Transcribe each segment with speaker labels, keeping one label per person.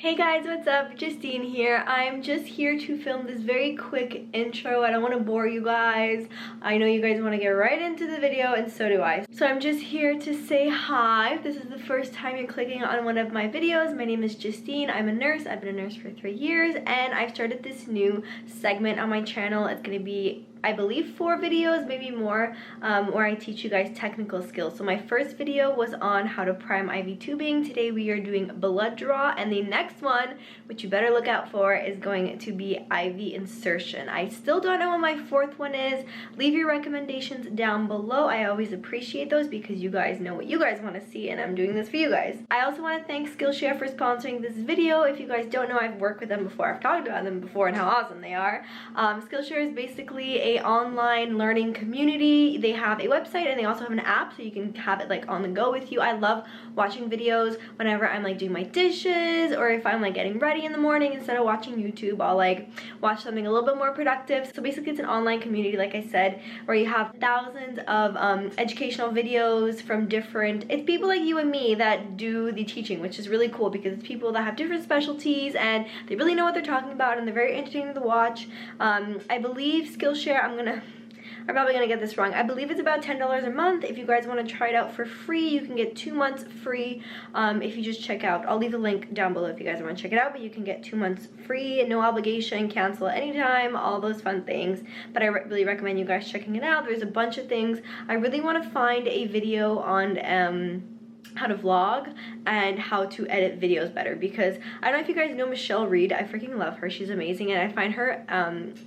Speaker 1: Hey guys, what's up? Justine here. I'm just here to film this very quick intro. I don't want to bore you guys. I know you guys want to get right into the video, and so do I. So I'm just here to say hi. If this is the first time you're clicking on one of my videos, my name is Justine. I'm a nurse. I've been a nurse for 3 years, and I've started this new segment on my channel. It's going to be, I believe, 4 videos, maybe more, where I teach you guys technical skills. So my first video was on how to prime IV tubing. Today we are doing blood draw, and the next one, which you better look out for, is going to be IV insertion. I still don't know what my 4th one is. Leave your recommendations down below. I always appreciate those because you guys know what you guys want to see, and I'm doing this for you guys. I also want to thank Skillshare for sponsoring this video. If you guys don't know, I've worked with them before. I've talked about them before and how awesome they are. Skillshare is basically a online learning community. They have a website and they also have an app, so you can have it like on the go with you. I love watching videos whenever I'm like doing my dishes, or if I'm like getting ready in the morning. Instead of watching YouTube, I'll like watch something a little bit more productive. So basically it's an online community, like I said, where you have thousands of educational videos from it's people like you and me that do the teaching, which is really cool because it's people that have different specialties and they really know what they're talking about, and they're very entertaining to watch. I believe Skillshare, I'm probably gonna get this wrong. I believe it's about $10 a month. If you guys want to try it out for free, you can get 2 months free if you just check out. I'll leave the link down below if you guys want to check it out, but you can get 2 months free, no obligation, cancel anytime, all those fun things. But I really recommend you guys checking it out. There's a bunch of things. I really want to find a video on how to vlog and how to edit videos better, because I don't know if you guys know Michelle Reed. I freaking love her. She's amazing, and I find her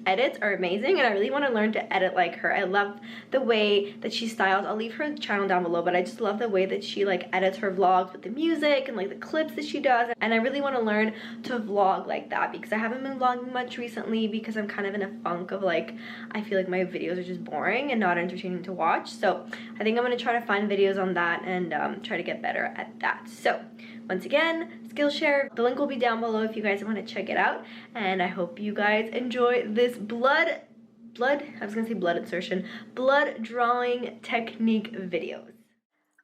Speaker 1: edits are amazing, and I really want to learn to edit like her. I love the way that she styles. I'll leave her channel down below, but I just love the way that she like edits her vlogs with the music and like the clips that she does, and I really want to learn to vlog like that because I haven't been vlogging much recently because I'm kind of in a funk of like, I feel like my videos are just boring and not entertaining to watch. So I think I'm going to try to find videos on that and try to get better at that. So once again, Skillshare, the link will be down below if you guys want to check it out, and I hope you guys enjoy this blood drawing technique videos.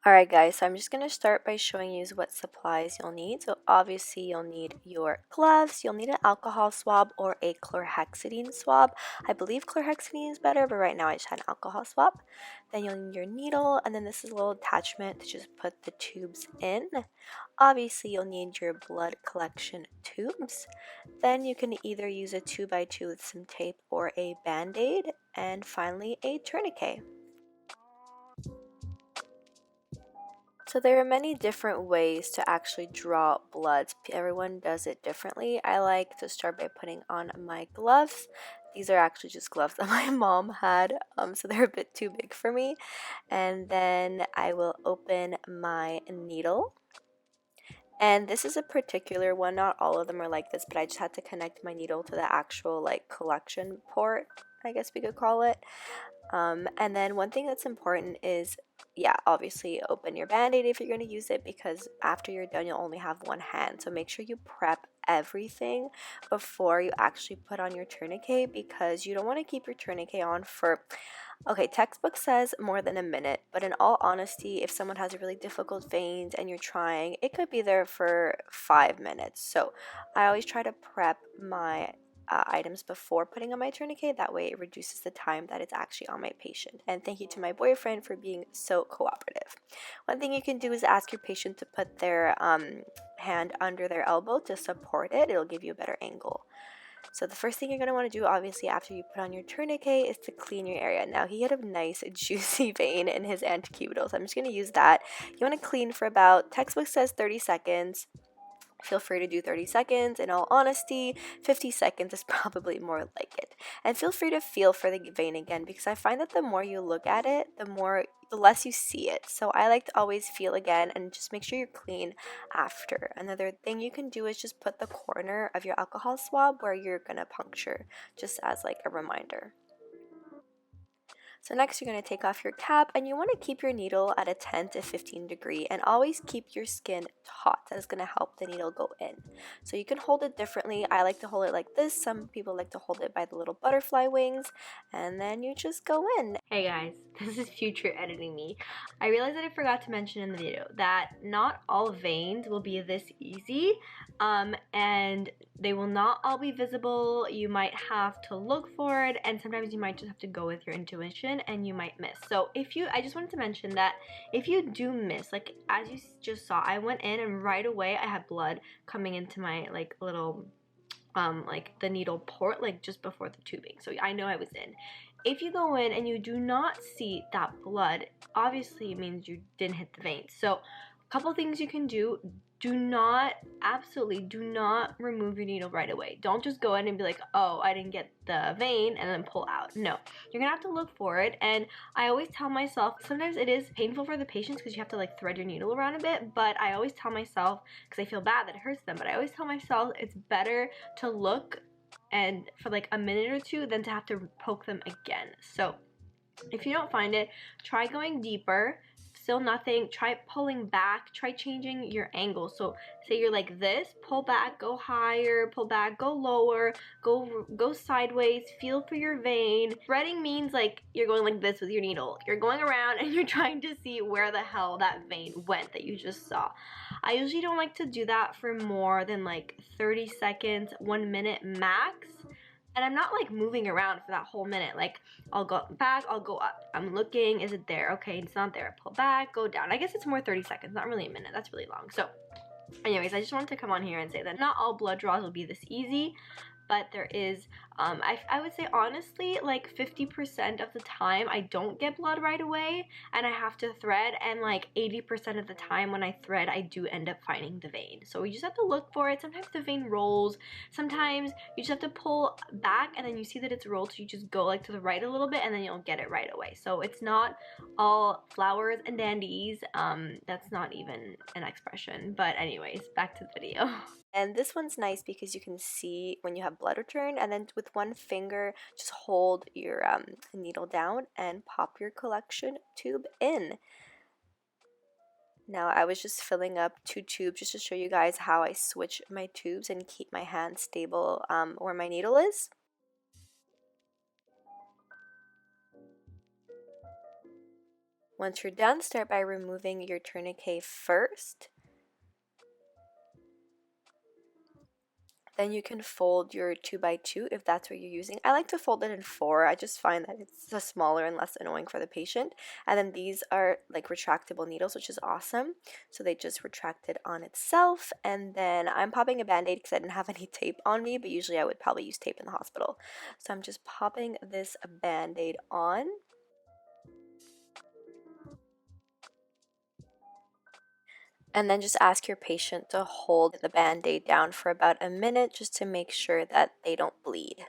Speaker 1: Alright guys, so I'm just going to start by showing you what supplies you'll need. So obviously you'll need your gloves, you'll need an alcohol swab or a chlorhexidine swab. I believe chlorhexidine is better, but right now I just had an alcohol swab. Then you'll need your needle, and then this is a little attachment to just put the tubes in. Obviously you'll need your blood collection tubes. Then you can either use a 2x2 with some tape or a band-aid, and finally a tourniquet. So there are many different ways to actually draw blood. Everyone does it differently. I like to start by putting on my gloves. These are actually just gloves that my mom had, so they're a bit too big for me. And then I will open my needle. And this is a particular one, not all of them are like this, but I just had to connect my needle to the actual like collection port, I guess we could call it. And then one thing that's important is, yeah, obviously open your band-aid if you're going to use it, because after you're done you'll only have one hand. So make sure you prep everything before you actually put on your tourniquet, because you don't want to keep your tourniquet on for, okay, textbook says more than a minute, but in all honesty, if someone has a really difficult vein and you're trying, it could be there for 5 minutes. So I always try to prep my items before putting on my tourniquet. That way it reduces the time that it's actually on my patient. And thank you to my boyfriend for being so cooperative. One thing you can do is ask your patient to put their hand under their elbow to support it. It'll give you a better angle. So the first thing you're going to want to do, obviously, after you put on your tourniquet, is to clean your area. Now, he had a nice juicy vein in his antecubital, so I'm just going to use that. You want to clean for about, textbook says 30 seconds. Feel free to do 30 seconds. In all honesty, 50 seconds is probably more like it. And feel free to feel for the vein again, because I find that the more you look at it, the less you see it. So I like to always feel again and just make sure you're clean after. Another thing you can do is just put the corner of your alcohol swab where you're gonna puncture, just as like a reminder. So next you're going to take off your cap, and you want to keep your needle at a 10 to 15 degree, and always keep your skin taut. That is going to help the needle go in. So you can hold it differently. I like to hold it like this. Some people like to hold it by the little butterfly wings, and then you just go in. Hey guys, this is future editing me. I realized that I forgot to mention in the video that not all veins will be this easy. and they will not all be visible. You might have to look for it, and sometimes you might just have to go with your intuition and you might miss. So I just wanted to mention that if you do miss, like as you just saw, I went in and right away I had blood coming into my like little like the needle port, like just before the tubing, so I know I was in. If you go in and you do not see that blood, obviously it means you didn't hit the vein. So a couple things you can do: absolutely do not remove your needle right away. Don't just go in and be like, oh, I didn't get the vein, and then pull out. No, you're gonna have to look for it. And I always tell myself, sometimes it is painful for the patients because you have to like thread your needle around a bit, but I always tell myself, because I feel bad that it hurts them, but I always tell myself it's better to look and for like a minute or two than to have to poke them again. So if you don't find it, try going deeper. Still nothing, try pulling back, try changing your angle. So say you're like this, pull back, go higher, pull back, go lower, go sideways, feel for your vein. Threading means like you're going like this with your needle. You're going around and you're trying to see where the hell that vein went that you just saw. I usually don't like to do that for more than like 30 seconds, 1 minute max. And I'm not like moving around for that whole minute. Like I'll go back, I'll go up. I'm looking, is it there? Okay, it's not there. Pull back, go down. I guess it's more 30 seconds, not really a minute. That's really long. So anyways, I just wanted to come on here and say that not all blood draws will be this easy, but there is, I would say honestly, like 50% of the time I don't get blood right away and I have to thread, and like 80% of the time when I thread, I do end up finding the vein. So we just have to look for it. Sometimes the vein rolls. Sometimes you just have to pull back and then you see that it's rolled, so you just go like to the right a little bit and then you'll get it right away. So it's not all flowers and dandies. That's not even an expression. But anyways, back to the video. And this one's nice because you can see when you have blood return, and then with one finger just hold your needle down and pop your collection tube in. Now I was just filling up 2 tubes just to show you guys how I switch my tubes and keep my hand stable where my needle is. Once you're done, start by removing your tourniquet first. Then you can fold your 2x2 if that's what you're using. I like to fold it in 4. I just find that it's smaller and less annoying for the patient. And then these are like retractable needles, which is awesome. So they just retracted on itself. And then I'm popping a band-aid because I didn't have any tape on me, but usually I would probably use tape in the hospital. So I'm just popping this band-aid on. And then just ask your patient to hold the band-aid down for about a minute just to make sure that they don't bleed.